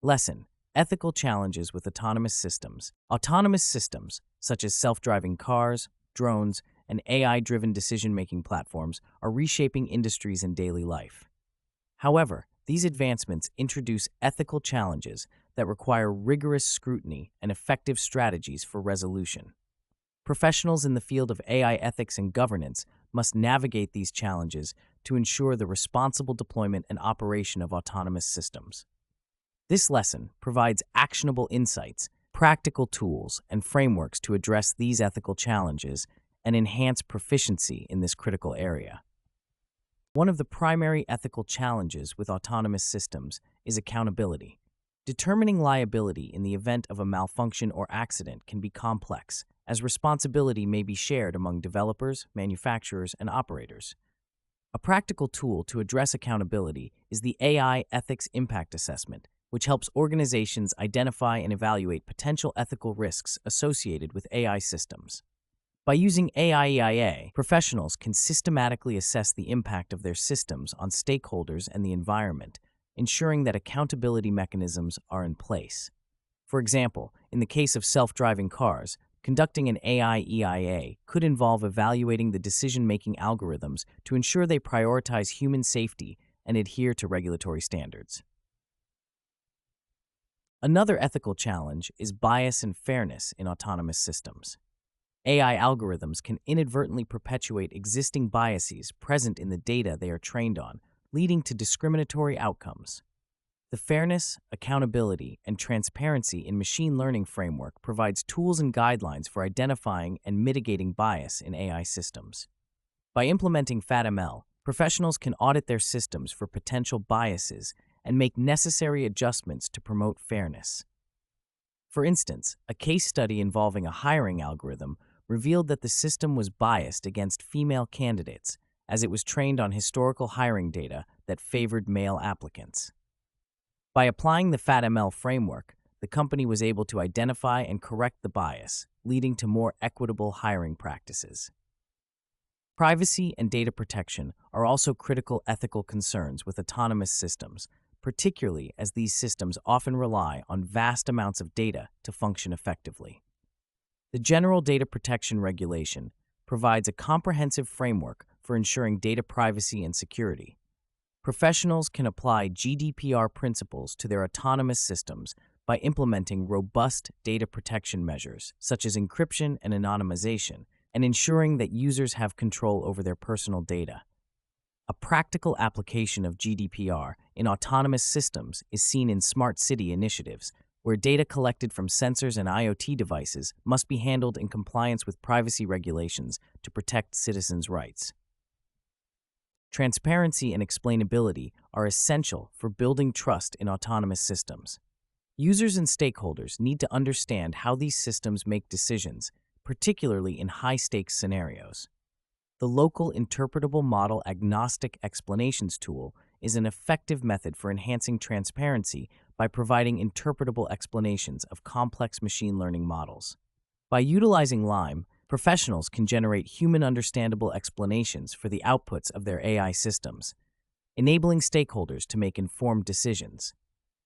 Lesson: Ethical challenges with autonomous systems. Autonomous systems, such as self-driving cars, drones, and AI-driven decision-making platforms, are reshaping industries and daily life. However, these advancements introduce ethical challenges that require rigorous scrutiny and effective strategies for resolution. Professionals in the field of AI ethics and governance must navigate these challenges to ensure the responsible deployment and operation of autonomous systems. This lesson provides actionable insights, practical tools, and frameworks to address these ethical challenges and enhance proficiency in this critical area. One of the primary ethical challenges with autonomous systems is accountability. Determining liability in the event of a malfunction or accident can be complex, as responsibility may be shared among developers, manufacturers, and operators. A practical tool to address accountability is the AI Ethics Impact Assessment, which helps organizations identify and evaluate potential ethical risks associated with AI systems. By using AIEIA, professionals can systematically assess the impact of their systems on stakeholders and the environment, ensuring that accountability mechanisms are in place. For example, in the case of self-driving cars, conducting an AIEIA could involve evaluating the decision-making algorithms to ensure they prioritize human safety and adhere to regulatory standards. Another ethical challenge is bias and fairness in autonomous systems. AI algorithms can inadvertently perpetuate existing biases present in the data they are trained on, leading to discriminatory outcomes. The fairness, accountability, and transparency in machine learning framework provides tools and guidelines for identifying and mitigating bias in AI systems. By implementing FATML, professionals can audit their systems for potential biases and make necessary adjustments to promote fairness. For instance, a case study involving a hiring algorithm revealed that the system was biased against female candidates, as it was trained on historical hiring data that favored male applicants. By applying the FATML framework, the company was able to identify and correct the bias, leading to more equitable hiring practices. Privacy and data protection are also critical ethical concerns with autonomous systems, particularly as these systems often rely on vast amounts of data to function effectively. The General Data Protection Regulation provides a comprehensive framework for ensuring data privacy and security. Professionals can apply GDPR principles to their autonomous systems by implementing robust data protection measures, such as encryption and anonymization, and ensuring that users have control over their personal data. A practical application of GDPR in autonomous systems is seen in smart city initiatives, where data collected from sensors and IoT devices must be handled in compliance with privacy regulations to protect citizens' rights. Transparency and explainability are essential for building trust in autonomous systems. Users and stakeholders need to understand how these systems make decisions, particularly in high-stakes scenarios. The Local Interpretable Model Agnostic Explanations tool is an effective method for enhancing transparency by providing interpretable explanations of complex machine learning models. By utilizing LIME, professionals can generate human-understandable explanations for the outputs of their AI systems, enabling stakeholders to make informed decisions.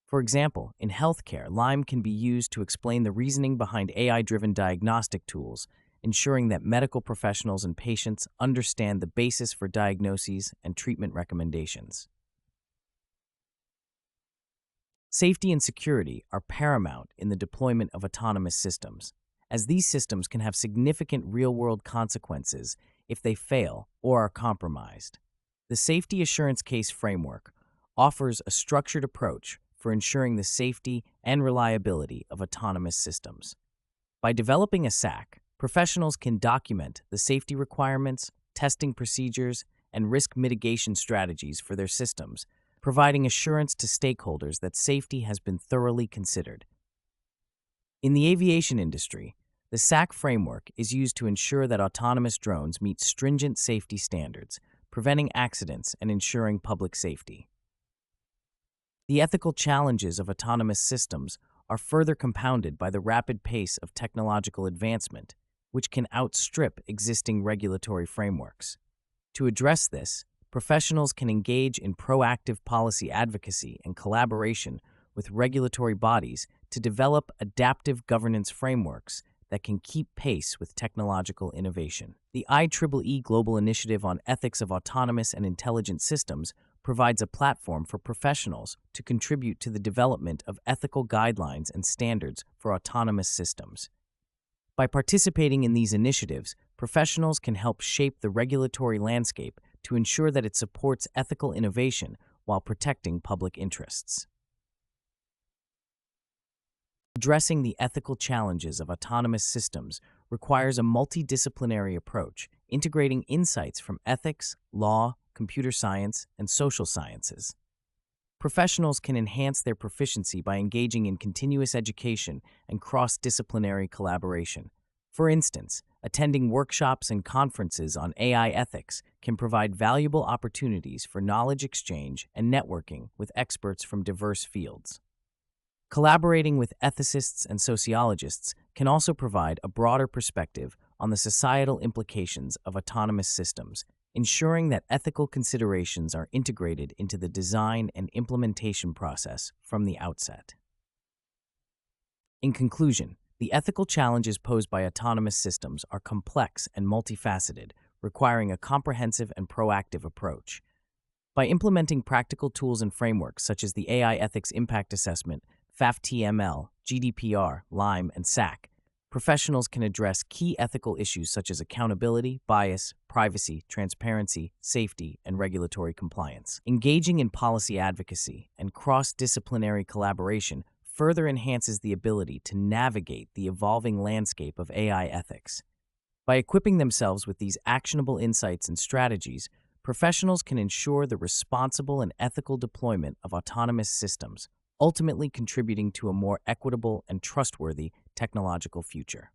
For example, in healthcare, LIME can be used to explain the reasoning behind AI-driven diagnostic tools, ensuring that medical professionals and patients understand the basis for diagnoses and treatment recommendations. Safety and security are paramount in the deployment of autonomous systems, as these systems can have significant real-world consequences if they fail or are compromised. The Safety Assurance Case Framework offers a structured approach for ensuring the safety and reliability of autonomous systems. By developing a SAC, professionals can document the safety requirements, testing procedures, and risk mitigation strategies for their systems, providing assurance to stakeholders that safety has been thoroughly considered. In the aviation industry, the SAC framework is used to ensure that autonomous drones meet stringent safety standards, preventing accidents and ensuring public safety. The ethical challenges of autonomous systems are further compounded by the rapid pace of technological advancement, which can outstrip existing regulatory frameworks. To address this, professionals can engage in proactive policy advocacy and collaboration with regulatory bodies to develop adaptive governance frameworks that can keep pace with technological innovation. The IEEE Global Initiative on Ethics of Autonomous and Intelligent Systems provides a platform for professionals to contribute to the development of ethical guidelines and standards for autonomous systems. By participating in these initiatives, professionals can help shape the regulatory landscape to ensure that it supports ethical innovation while protecting public interests. Addressing the ethical challenges of autonomous systems requires a multidisciplinary approach, integrating insights from ethics, law, computer science, and social sciences. Professionals can enhance their proficiency by engaging in continuous education and cross-disciplinary collaboration. For instance, attending workshops and conferences on AI ethics can provide valuable opportunities for knowledge exchange and networking with experts from diverse fields. Collaborating with ethicists and sociologists can also provide a broader perspective on the societal implications of autonomous systems, ensuring that ethical considerations are integrated into the design and implementation process from the outset. In conclusion, the ethical challenges posed by autonomous systems are complex and multifaceted, requiring a comprehensive and proactive approach. By implementing practical tools and frameworks such as the AI Ethics Impact Assessment, FAFT-TML, GDPR, LIME, and SAC, professionals can address key ethical issues such as accountability, bias, privacy, transparency, safety, and regulatory compliance. Engaging in policy advocacy and cross-disciplinary collaboration further enhances the ability to navigate the evolving landscape of AI ethics. By equipping themselves with these actionable insights and strategies, professionals can ensure the responsible and ethical deployment of autonomous systems, ultimately contributing to a more equitable and trustworthy technological future.